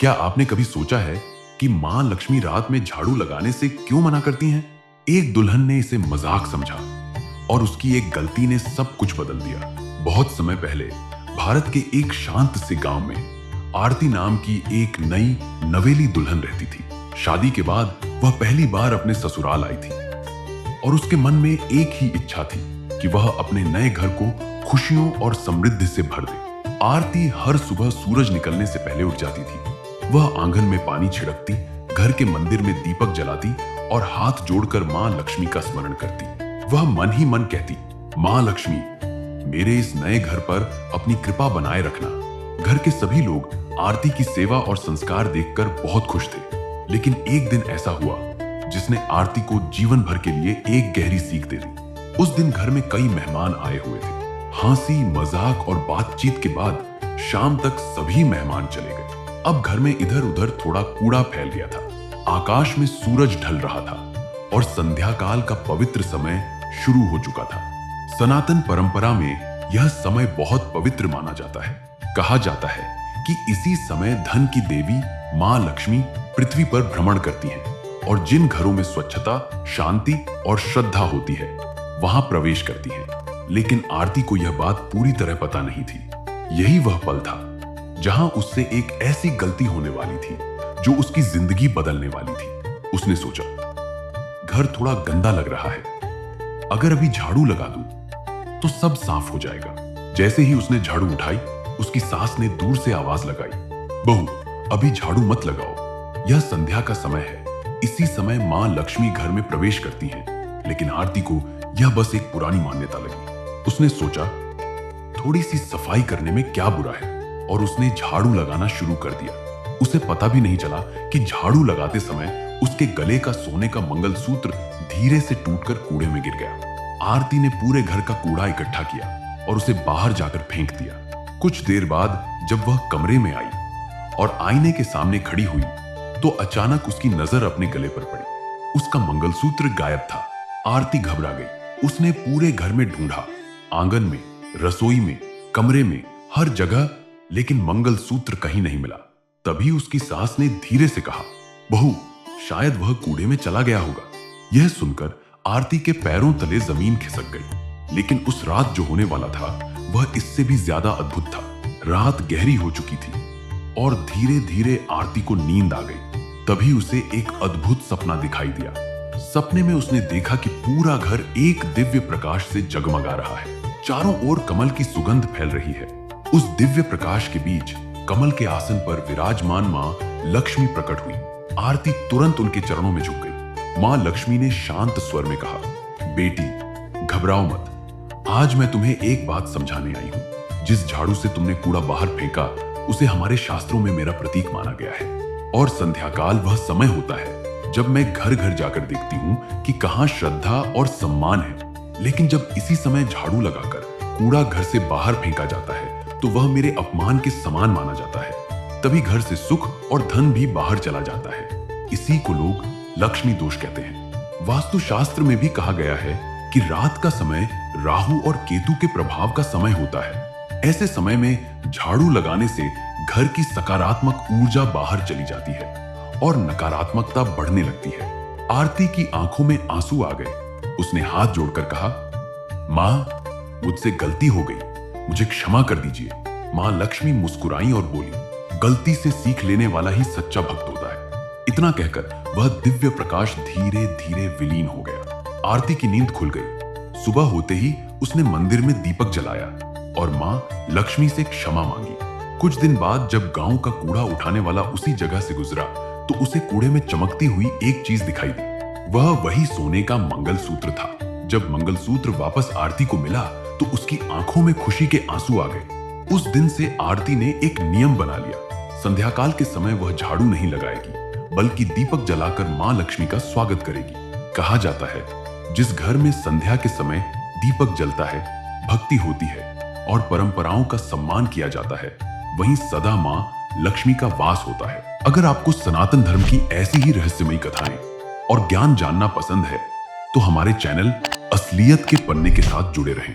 क्या आपने कभी सोचा है कि मां लक्ष्मी रात में झाड़ू लगाने से क्यों मना करती हैं? एक दुल्हन ने इसे मजाक समझा और उसकी एक गलती ने सब कुछ बदल दिया। बहुत समय पहले भारत के एक शांत से गांव में आरती नाम की एक नई नवेली दुल्हन रहती थी। शादी के बाद वह पहली बार अपने ससुराल आई थी और उसके मन में एक ही इच्छा थी कि वह अपने नए घर को खुशियों और समृद्धि से भर दे। आरती हर सुबह सूरज निकलने से पहले उठ जाती थी। वह आंगन में पानी छिड़कती, घर के मंदिर में दीपक जलाती और हाथ जोड़कर मां लक्ष्मी का स्मरण करती। वह मन ही मन कहती, मां लक्ष्मी, मेरे इस नए घर पर अपनी कृपा बनाए रखना। घर के सभी लोग आरती की सेवा और संस्कार देखकर बहुत खुश थे। लेकिन एक दिन ऐसा हुआ जिसने आरती को जीवन भर के लिए एक गहरी सीख दे दी। उस दिन घर में कई मेहमान आए हुए थे। हंसी, मजाक और बातचीत के बाद शाम तक सभी मेहमान चले गए। अब घर में इधर उधर थोड़ा कूड़ा फैल गया था। आकाश में सूरज ढल रहा था और संध्या काल का पवित्र समय शुरू हो चुका था। सनातन परंपरा में यह समय बहुत पवित्र माना जाता है। कहा जाता है कि इसी समय धन की देवी मां लक्ष्मी पृथ्वी पर भ्रमण करती हैं और जिन घरों में स्वच्छता, शांति और श्रद्धा होती है वहां प्रवेश करती हैं। लेकिन आरती को यह बात पूरी तरह पता नहीं थी। यही वह पल था जहां उससे एक ऐसी गलती होने वाली थी जो उसकी जिंदगी बदलने वाली थी। उसने सोचा, घर थोड़ा गंदा लग रहा है, अगर अभी झाड़ू लगा दूं तो सब साफ हो जाएगा। जैसे ही उसने झाड़ू उठाई, उसकी सास ने दूर से आवाज लगाई, बहू, अभी झाड़ू मत लगाओ, यह संध्या का समय है। इसी समय मां लक्ष्मी घर में प्रवेश करती हैं। लेकिन आरती को यह बस एक पुरानी मान्यता लगी। उसने सोचा, थोड़ी सी सफाई करने में क्या बुरा है, और उसने झाड़ू लगाना शुरू कर दिया। उसे पता भी नहीं चला कि झाड़ू लगाते समय उसके गले का सोने का मंगलसूत्र धीरे से टूटकर कूड़े में गिर गया। आरती ने पूरे घर का कूड़ा इकट्ठा किया और उसे बाहर जाकर फेंक दिया। कुछ देर बाद जब वह कमरे में आई और आईने के सामने खड़ी हुई तो अचानक उसकी नजर अपने गले पर पड़ी। उसका मंगलसूत्र गायब था। आरती घबरा गई। उसने पूरे घर में ढूंढा, आंगन में, रसोई में, कमरे में, हर जगह, लेकिन मंगलसूत्र कहीं नहीं मिला। तभी उसकी सास ने धीरे से कहा, बहू, शायद वह कूड़े में चला गया होगा। यह सुनकर आरती के पैरों तले जमीन खिसक गई। लेकिन उस रात जो होने वाला था वह इससे भी ज्यादा अद्भुत था। रात गहरी हो चुकी थी और धीरे धीरे आरती को नींद आ गई। तभी उसे एक अद्भुत सपना दिखाई दिया। सपने में उसने देखा कि पूरा घर एक दिव्य प्रकाश से जगमगा रहा है। चारों ओर कमल की सुगंध फैल रही है। उस दिव्य प्रकाश के बीच कमल के आसन पर विराजमान मां लक्ष्मी प्रकट हुई। आरती तुरंत उनके चरणों में झुक गई। मां लक्ष्मी ने शांत स्वर में कहा, बेटी, घबराओ मत। आज मैं तुम्हें एक बात समझाने आई हूं। जिस झाड़ू से तुमने कूड़ा बाहर फेंका उसे हमारे शास्त्रों में मेरा प्रतीक माना गया है। और संध्या काल वह समय होता है जब मैं घर घर जाकर देखती हूं कि कहां श्रद्धा और सम्मान है। लेकिन जब इसी समय झाड़ू लगाकर कूड़ा घर से बाहर फेंका जाता है तो वह मेरे अपमान के समान माना जाता है। तभी घर से सुख और धन भी बाहर चला जाता है। इसी को लोग लक्ष्मी दोष कहते हैं। वास्तुशास्त्र में भी कहा गया है कि रात का समय राहु और केतु के प्रभाव का समय होता है। ऐसे समय में झाड़ू लगाने से घर की सकारात्मक ऊर्जा बाहर चली जाती है और नकारात्मकता बढ़ने लगती है। आरती की आंखों में आंसू आ गए। उसने हाथ जोड़कर कहा, मां, मुझसे गलती हो गई, मुझे क्षमा कर दीजिए। मां लक्ष्मी मुस्कुराई और बोली, गलती से सीख लेने वाला ही सच्चा भक्त होता है। इतना कहकर वह दिव्य प्रकाश धीरे धीरे विलीन हो गया। आरती की नींद खुल गई। सुबह होते ही उसने मंदिर में दीपक जलाया और मां लक्ष्मी से क्षमा मांगी। कुछ दिन बाद जब गांव का कूड़ा उठाने वाला उसी जगह से गुजरा तो उसे कूड़े में चमकती हुई एक चीज दिखाई दी। वह वही सोने का मंगलसूत्र था। जब मंगलसूत्र वापस आरती को मिला तो उसकी आंखों में खुशी के आंसू आ गए। उस दिन से आरती ने एक नियम बना लिया। संध्या काल के समय वह झाड़ू नहीं लगाएगी बल्कि दीपक जलाकर मां लक्ष्मी का स्वागत करेगी। कहा जाता है, जिस घर में संध्या के समय दीपक जलता है, भक्ति होती है और परंपराओं का सम्मान किया जाता है, वहीं सदा मां लक्ष्मी का वास होता है। अगर आपको सनातन धर्म की ऐसी ही रहस्यमयी कथाएं और ज्ञान जानना पसंद है तो हमारे चैनल असलियत के पन्ने के साथ जुड़े रहें।